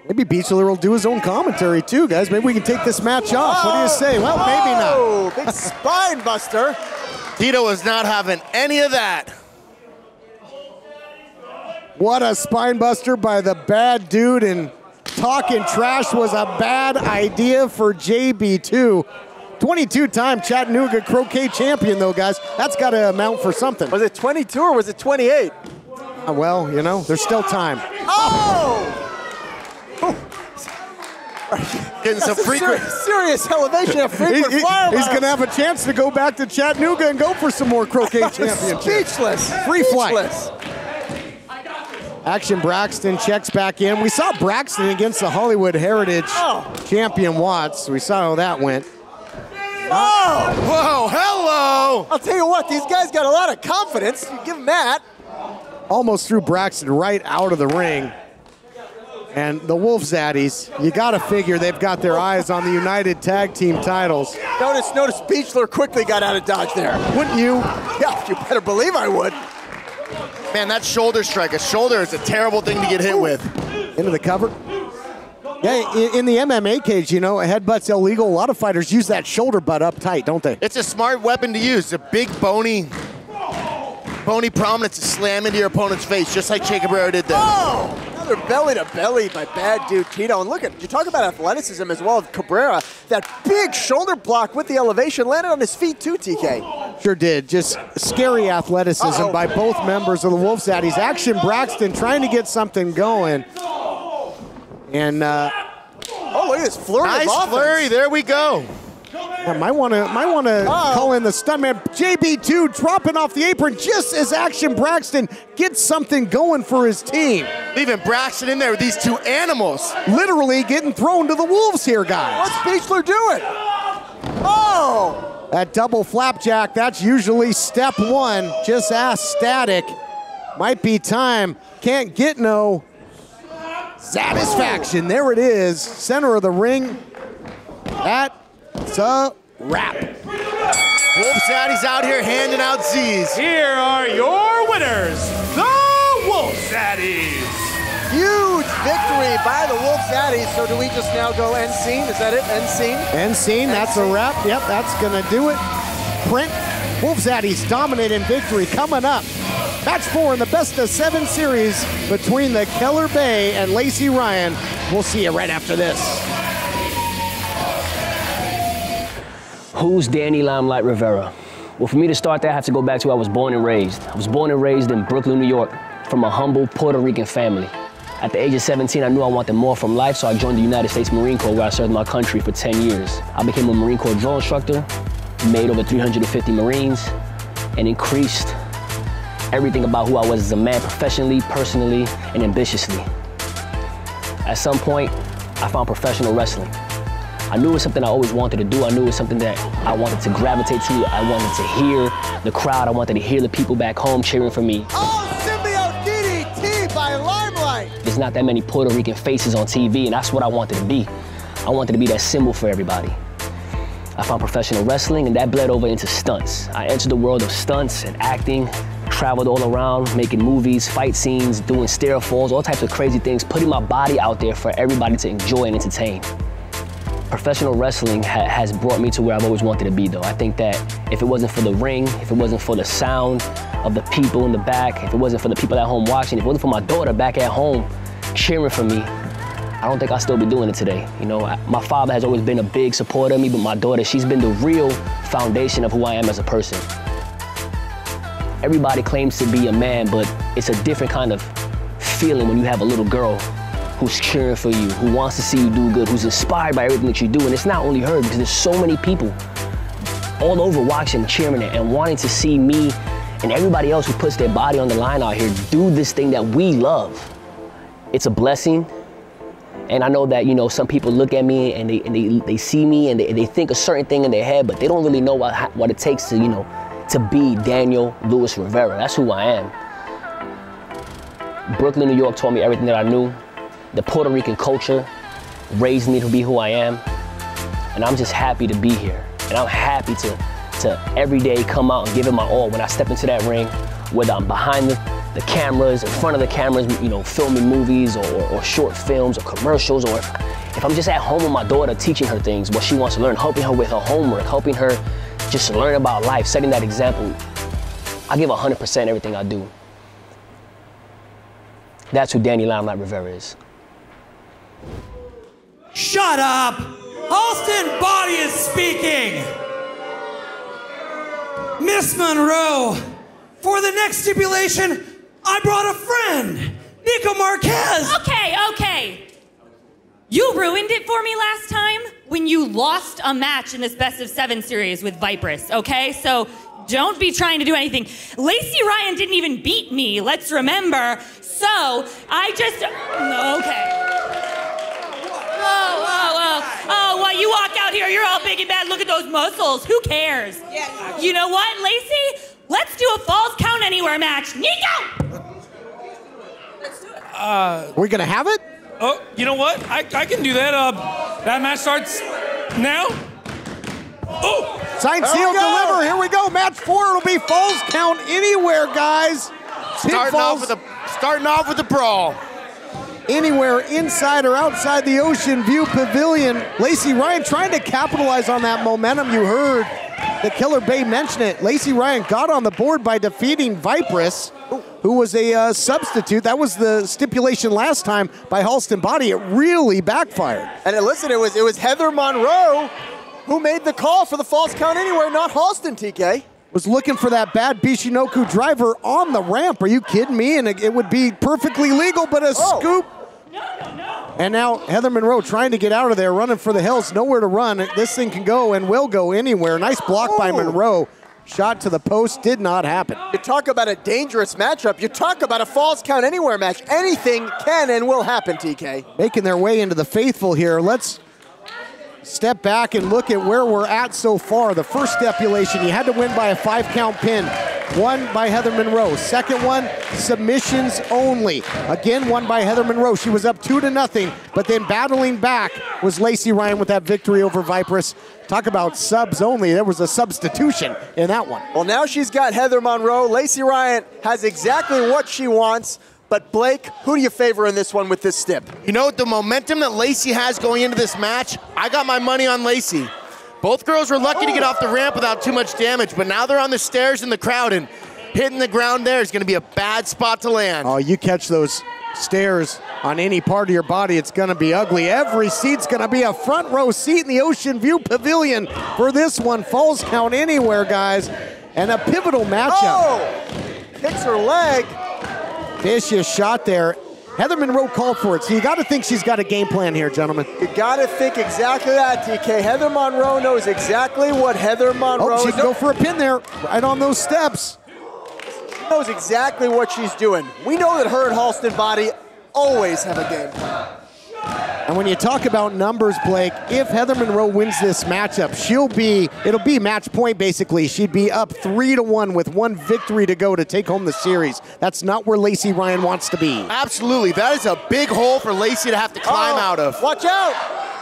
Maybe Beechler will do his own commentary too, guys. Maybe we can take this match off. What do you say? Well, maybe not. Oh, big spine buster. Tito is not having any of that. What a spine buster by the bad dude, and talking trash was a bad idea for JB2. 22-time Chattanooga croquet champion, though, guys. That's got to amount for something. Was it 22 or was it 28? Well, you know, there's still time. Oh! Getting some frequent. Serious elevation of frequent flyer He's going to have a chance to go back to Chattanooga and go for some more croquet championships. Speechless. Free flight. Action Braxton checks back in. We saw Braxton against the Hollywood Heritage champion Watts. We saw how that went. Oh! Whoa, hello! I'll tell you what, these guys got a lot of confidence. You give them that. Almost threw Braxton right out of the ring. And the Wolf Zaddies, you got to figure they've got their eyes on the United Tag Team titles. Notice Beechler quickly got out of dodge there. Wouldn't you? Yeah, you better believe I would. Man, that shoulder strike. A shoulder is a terrible thing to get hit with. Into the cover. Yeah, in the MMA cage, you know, a headbutt's illegal. A lot of fighters use that shoulder butt up tight, don't they? It's a smart weapon to use. A big bony prominence to slam into your opponent's face, just like Che Cabrera did there. Oh! Another belly to belly by bad dude Tito. And look at, you talk about athleticism as well as Cabrera. That big shoulder block with the elevation landed on his feet too, TK. Sure did. Just scary athleticism by both members of the Wolf Zaddies. Action Braxton trying to get something going. And oh, look at this flurry of offense. Nice flurry, there we go. Yeah, might want to call in the stuntman. JB2 dropping off the apron just as Action Braxton gets something going for his team. Leaving Braxton in there with these two animals. Literally getting thrown to the wolves here, guys. What's Beechler doing? Oh! That double flapjack, that's usually step one. Just ask Static. Might be time. Can't get no satisfaction. There it is. Center of the ring. That's a wrap. Wolf Zaddies out here handing out Z's. Here are your winners, the Wolf Zaddies. Huge victory by the Wolf Zaddies. So do we just now go end scene? Is that it? End scene? End scene. That's a wrap. Yep, that's going to do it. Print. Wolf Zaddies dominating victory coming up. Match 4 in the best of 7 series between the Keller Bay and Lacey Ryan. We'll see you right after this. Who's Danny Limelight Rivera? Well, for me to start that, I have to go back to where I was born and raised. I was born and raised in Brooklyn, New York, from a humble Puerto Rican family. At the age of 17, I knew I wanted more from life, so I joined the United States Marine Corps, where I served my country for 10 years. I became a Marine Corps drill instructor, made over 350 Marines, and increased everything about who I was as a man, professionally, personally, and ambitiously. At some point, I found professional wrestling. I knew it was something I always wanted to do. I knew it was something that I wanted to gravitate to. I wanted to hear the crowd. I wanted to hear the people back home cheering for me. Oh, symbiote DDT by Limelight. There's not that many Puerto Rican faces on TV, and that's what I wanted to be. I wanted to be that symbol for everybody. I found professional wrestling, and that bled over into stunts. I entered the world of stunts and acting, traveled all around, making movies, fight scenes, doing stair falls, all types of crazy things, putting my body out there for everybody to enjoy and entertain. Professional wrestling has brought me to where I've always wanted to be, though. I think that if it wasn't for the ring, if it wasn't for the sound of the people in the back, if it wasn't for the people at home watching, if it wasn't for my daughter back at home cheering for me, I don't think I'd still be doing it today. You know, my father has always been a big supporter of me, but my daughter, she's been the real foundation of who I am as a person. Everybody claims to be a man, but it's a different kind of feeling when you have a little girl who's cheering for you, who wants to see you do good, who's inspired by everything that you do. And it's not only her, because there's so many people all over watching, cheering it, and wanting to see me and everybody else who puts their body on the line out here do this thing that we love. It's a blessing. And I know that, you know, some people look at me and they see me and they think a certain thing in their head, but they don't really know what it takes to, you know, to be Daniel Lewis Rivera. That's who I am. Brooklyn, New York taught me everything that I knew. The Puerto Rican culture raised me to be who I am. And I'm just happy to be here. And I'm happy to to every day come out and give it my all when I step into that ring, whether I'm behind the cameras, in front of the cameras, you know, filming movies or short films or commercials, or if I'm just at home with my daughter teaching her things, what she wants to learn, helping her with her homework, helping her just learn about life, setting that example. I give 100% everything I do. That's who Danny "Limelight" Rivera is. Shut up! Halston Body is speaking! Miss Monroe, for the next stipulation, I brought a friend, Nico Marquez. Okay. You ruined it for me last time when you lost a match in this best of 7 series with Viperous, okay? So don't be trying to do anything. Lacey Ryan didn't even beat me, let's remember. So I just, okay. Oh, well, you walk out here, you're all big and bad, look at those muscles. Who cares? You know what, Lacey? Let's do a Falls Count Anywhere match. Nico! We're gonna have it? Oh, you know what? I can do that. That match starts now. Oh! Sign, seal, deliver. Here we go. Match 4. It'll be Falls Count Anywhere, guys. Starting off with a brawl. Anywhere inside or outside the Ocean View Pavilion. Lacey Ryan trying to capitalize on that momentum. You heard the Killer Bay mention it. Lacey Ryan got on the board by defeating Viperous, who was a substitute. That was the stipulation last time by Halston Body. It really backfired. And listen, it was Heather Monroe who made the call for the Falls Count Anywhere, not Halston, TK. Was looking for that bad Bishinoku driver on the ramp. Are you kidding me? And it would be perfectly legal, but a scoop. And now Heather Monroe trying to get out of there, running for the hills, nowhere to run. This thing can go and will go anywhere. Nice block by Monroe. Shot to the post, did not happen. You talk about a dangerous matchup. You talk about a Falls Count Anywhere match. Anything can and will happen, TK. Making their way into the faithful here. Let's step back and look at where we're at so far. The first stipulation, you had to win by a 5-count pin. Won by Heather Monroe. Second one, submissions only. Again, won by Heather Monroe. She was up 2-0, but then battling back was Lacey Ryan with that victory over Viperous. Talk about subs only. There was a substitution in that one. Well, now she's got Heather Monroe. Lacey Ryan has exactly what she wants. But Blake, who do you favor in this one with this stip? You know, the momentum that Lacey has going into this match, I got my money on Lacey. Both girls were lucky to get off the ramp without too much damage, but now they're on the stairs in the crowd, and hitting the ground there is going to be a bad spot to land. Oh, you catch those stairs on any part of your body, it's going to be ugly. Every seat's going to be a front row seat in the Ocean View Pavilion for this one. Falls Count Anywhere, guys, and a pivotal matchup. Oh! Kicks her leg. Vicious shot there. Heather Monroe called for it, so you got to think she's got a game plan here, gentlemen. You got to think exactly that, TK. Heather Monroe knows exactly what Heather Monroe she can go for a pin there, right on those steps. She knows exactly what she's doing. We know that her and Halston Body always have a game plan. And when you talk about numbers, Blake, if Heather Monroe wins this matchup, it'll be match point basically. She'd be up 3-1 with one victory to go to take home the series. That's not where Lacey Ryan wants to be. Absolutely, that is a big hole for Lacey to have to climb out of. Watch out!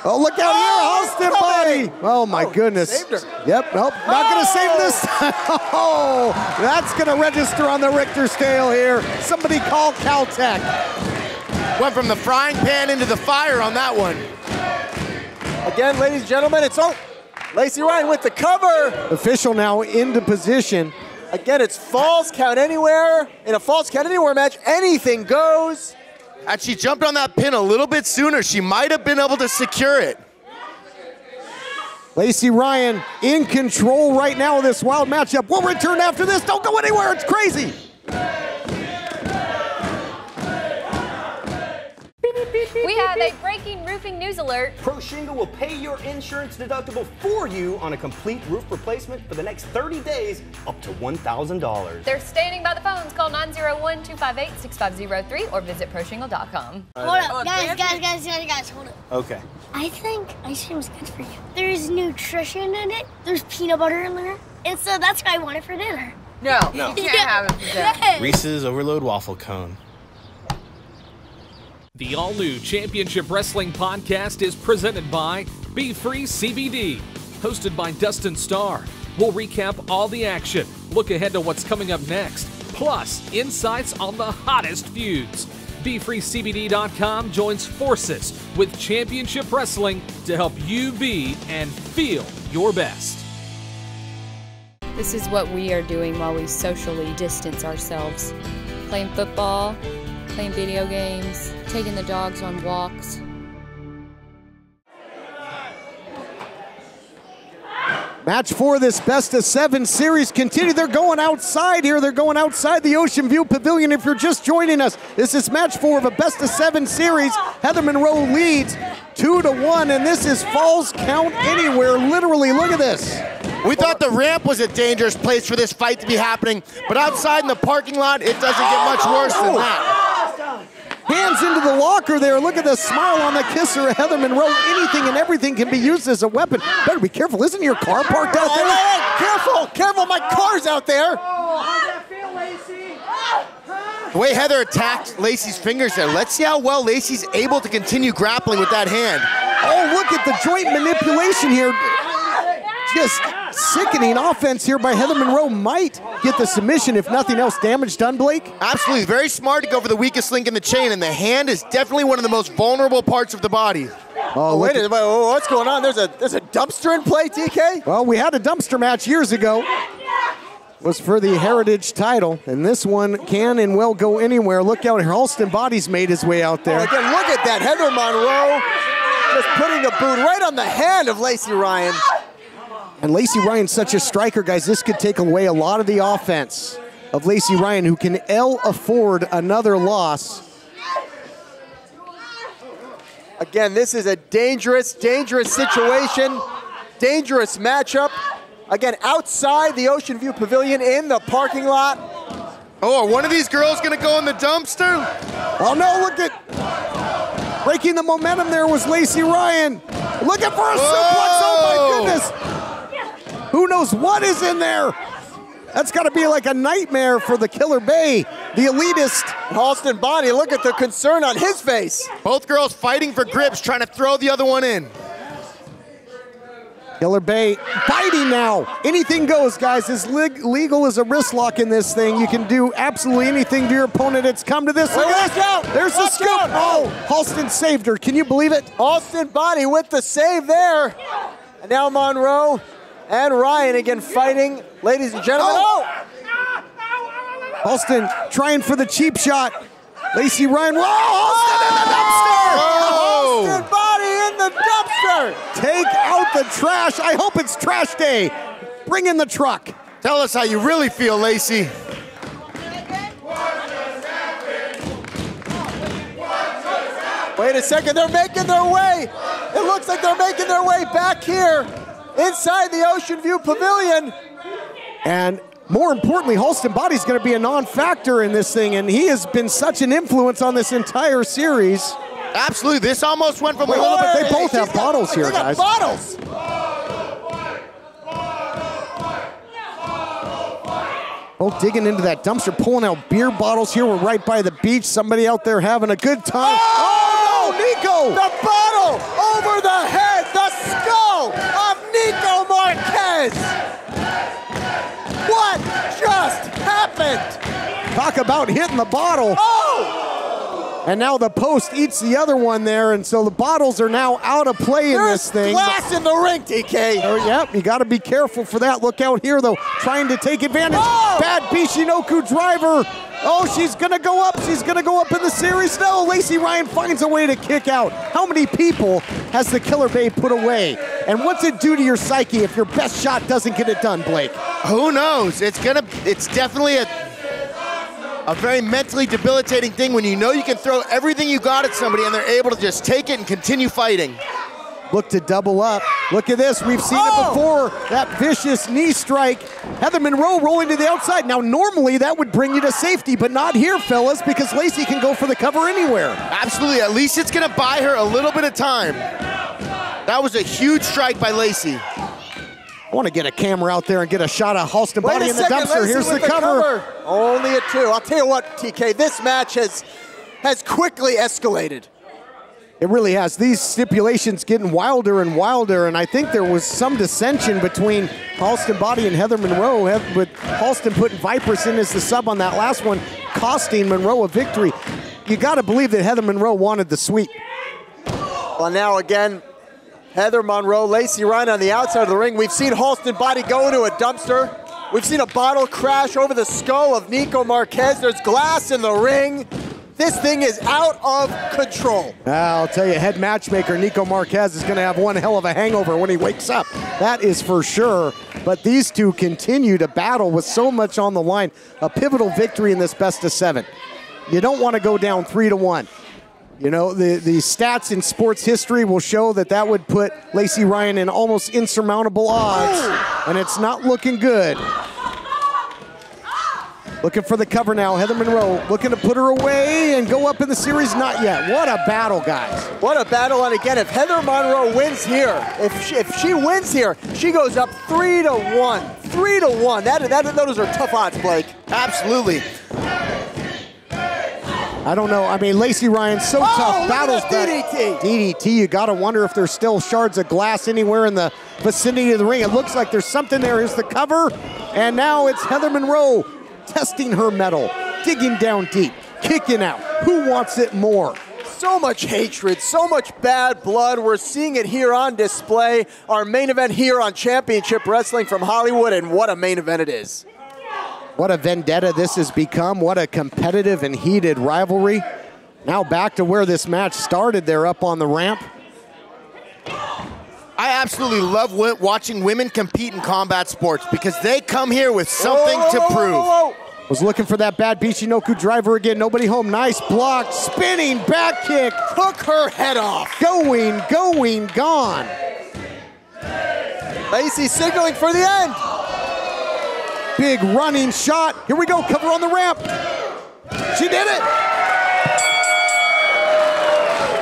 Oh, look out here, Halston Body! Oh my goodness. Saved her. Yep, nope, not gonna save this time. Oh, that's gonna register on the Richter scale here. Somebody call Caltech. Went from the frying pan into the fire on that one. Again, ladies and gentlemen, it's Lacey Ryan with the cover. Official now into position. Again, it's Falls Count Anywhere. In a Falls Count Anywhere match, anything goes. Had she jumped on that pin a little bit sooner, she might have been able to secure it. Lacey Ryan in control right now of this wild matchup. We'll return after this. Don't go anywhere. It's crazy. We have a breaking roofing news alert. Pro Shingle will pay your insurance deductible for you on a complete roof replacement for the next 30 days, up to $1,000. They're standing by the phones. Call 901-258-6503 or visit proshingle.com. Hold up, guys, hold up. Okay. I think ice cream is good for you. There's nutrition in it. There's peanut butter in there. And so that's what I wanted for dinner. No, you can't have it for dinner. Reese's Overload Waffle Cone. The all-new Championship Wrestling podcast is presented by Be Free CBD, hosted by Dustin Starr, We'll recap all the action, look ahead to what's coming up next, plus insights on the hottest feuds. BeFreeCBD.com joins forces with Championship Wrestling to help you be and feel your best. This is what we are doing while we socially distance ourselves. Playing football, playing video games, taking the dogs on walks. Match 4 of this best of 7 series continue. They're going outside here. They're going outside the Ocean View Pavilion. If you're just joining us, this is match 4 of a best of 7 series. Heather Monroe leads 2-1, and this is Falls Count Anywhere. Literally, look at this. We thought the ramp was a dangerous place for this fight to be happening, but outside in the parking lot, it doesn't get much worse than that. Hands into the locker there. Look at the smile on the kisser of Heather Monroe. Anything and everything can be used as a weapon. Better be careful. Isn't your car parked out there? Hey, careful, careful. My car's out there. How's that feel, Lacey? The way Heather attacked Lacey's fingers there, let's see how well Lacey's able to continue grappling with that hand. Oh, look at the joint manipulation here. Just sickening offense here by Heather Monroe. Might get the submission, if nothing else. Damage done, Blake? Absolutely. Very smart to go for the weakest link in the chain, and the hand is definitely one of the most vulnerable parts of the body. Oh, wait a minute. What's going on? There's a dumpster in play, TK? Well, we had a dumpster match years ago. It was for the Heritage title, and this one can and will go anywhere. Look out here. Halston Body's made his way out there. Oh, again, look at that. Heather Monroe just putting a boot right on the hand of Lacey Ryan. And Lacey Ryan's such a striker, guys. This could take away a lot of the offense of Lacey Ryan, who can afford another loss. Again, this is a dangerous, dangerous situation. Dangerous matchup. Again, outside the Ocean View Pavilion in the parking lot. Oh, are one of these girls going to go in the dumpster? Oh, no, look at... Breaking the momentum there was Lacey Ryan. Looking for a suplex. Oh, my goodness. Who knows what is in there? That's got to be like a nightmare for the Killer Bay, the elitist. Halston Body, look at the concern on his face. Both girls fighting for grips, trying to throw the other one in. Killer Bay biting now. Anything goes, guys. As legal as a wrist lock in this thing. You can do absolutely anything to your opponent. It's come to this. Watch out. There's the scoop. Oh, Halston saved her. Can you believe it? Halston Body with the save there. And now Monroe and Ryan again fighting. Ladies and gentlemen. Oh! Halston trying for the cheap shot. Lacey Ryan. Whoa! Halston in the dumpster! Oh! Halston Body in the dumpster! Take out the trash. I hope it's trash day. Bring in the truck. Tell us how you really feel, Lacey. Wait a second, they're making their way. It looks like they're making their way back here inside the Ocean View Pavilion. And more importantly, Halston Body's going to be a non-factor in this thing, and he has been such an influence on this entire series. Absolutely, this almost went from a little bit. bit. They both have bottles here, guys. Bottles. Both digging into that dumpster, pulling out beer bottles here. We're right by the beach. Somebody out there having a good time. Oh, Nico! The bottle over the head, the skull of Nico Marquez. What just happened? Talk about hitting the bottle. Oh! And now the post eats the other one there, and so the bottles are now out of play in this thing. Glass in the ring, TK. Oh, yep, you got to be careful for that. Look out here, though, trying to take advantage. Oh! Bad Bishinoku driver. Oh, she's going to go up. She's going to go up in the series. No, Lacey Ryan finds a way to kick out. How many people has the Killer Bay put away? And what's it do to your psyche if your best shot doesn't get it done, Blake? Who knows? It's definitely a very mentally debilitating thing when you know you can throw everything you got at somebody and they're able to just take it and continue fighting. Look to double up. Look at this. We've seen it before. That vicious knee strike. Heather Monroe rolling to the outside. Now, normally that would bring you to safety, but not here, fellas, because Lacey can go for the cover anywhere. Absolutely. At least it's going to buy her a little bit of time. That was a huge strike by Lacey. I want to get a camera out there and get a shot of Halston Body in the dumpster. Lacey Here's the cover. Only a 2. I'll tell you what, TK, this match has quickly escalated. It really has. These stipulations getting wilder and wilder, and I think there was some dissension between Halston Body and Heather Monroe, with Halston putting Viperous in as the sub on that last one, costing Monroe a victory. You got to believe that Heather Monroe wanted the sweep. Well, now again, Heather Monroe, Lacey Ryan on the outside of the ring. We've seen Halston Body go into a dumpster. We've seen a bottle crash over the skull of Nico Marquez. There's glass in the ring. This thing is out of control. I'll tell you, head matchmaker Nico Marquez is going to have one hell of a hangover when he wakes up. That is for sure. But these two continue to battle with so much on the line. A pivotal victory in this best of 7. You don't want to go down 3-1. You know, the stats in sports history will show that that would put Lacey Ryan in almost insurmountable odds, and it's not looking good. Looking for the cover now, Heather Monroe looking to put her away and go up in the series, not yet. What a battle, guys. What a battle, and again, if Heather Monroe wins here, if she wins here, she goes up 3-1. 3-1, those are tough odds, Blake. Absolutely. I don't know. I mean, Lacey Ryan's so tough. Battles DDT. DDT, you got to wonder if there's still shards of glass anywhere in the vicinity of the ring. It looks like there's something there. Here's the cover. And now it's Heather Monroe testing her mettle, digging down deep, kicking out. Who wants it more? So much hatred, so much bad blood. We're seeing it here on display. Our main event here on Championship Wrestling from Hollywood, and what a main event it is. What a vendetta this has become. What a competitive and heated rivalry. Now back to where this match started there up on the ramp. I absolutely love watching women compete in combat sports because they come here with something to prove. Was looking for that bad Bichinoku driver again. Nobody home. Nice block. Spinning back kick. Took her head off. Going, gone. Lacey signaling for the end. Big running shot. Here we go. Cover on the ramp. She did it.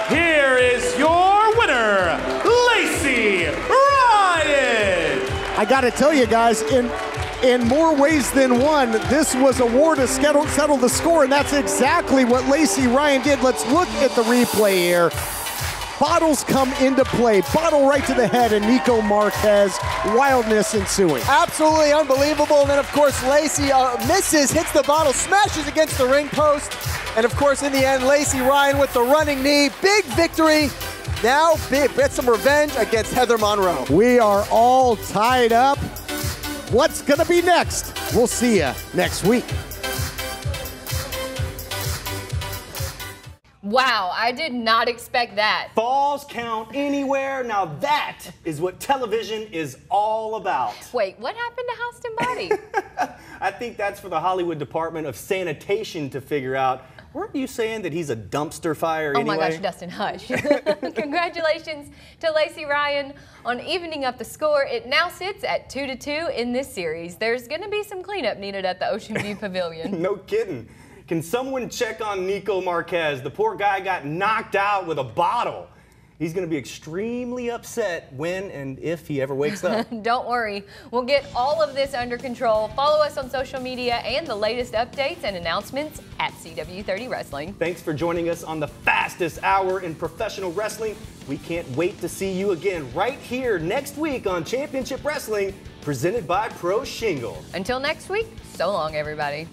Here is your winner, Lacey Ryan. I got to tell you guys, in more ways than one, this was a war to settle the score, and that's exactly what Lacey Ryan did. Let's look at the replay here. Bottles come into play. Bottle right to the head, and Nico Marquez. Wildness ensuing. Absolutely unbelievable. And then, of course, Lacey misses, hits the bottle, smashes against the ring post. And, of course, in the end, Lacey Ryan with the running knee. Big victory. Now, get some revenge against Heather Monroe. We are all tied up. What's going to be next? We'll see you next week. Wow, I did not expect that. Falls count anywhere. Now that is what television is all about. Wait, what happened to Halston Body? I think that's for the Hollywood Department of Sanitation to figure out. Weren't you saying that he's a dumpster fire anyway? Oh my gosh, Dustin, hush. Congratulations to Lacey Ryan on evening up the score. It now sits at 2-2 in this series. There's going to be some cleanup needed at the Ocean View Pavilion. No kidding. Can someone check on Nico Marquez? The poor guy got knocked out with a bottle. He's going to be extremely upset when and if he ever wakes up. Don't worry. We'll get all of this under control. Follow us on social media and the latest updates and announcements at CW30 Wrestling. Thanks for joining us on the fastest hour in professional wrestling. We can't wait to see you again right here next week on Championship Wrestling, presented by Pro Shingle. Until next week, so long, everybody.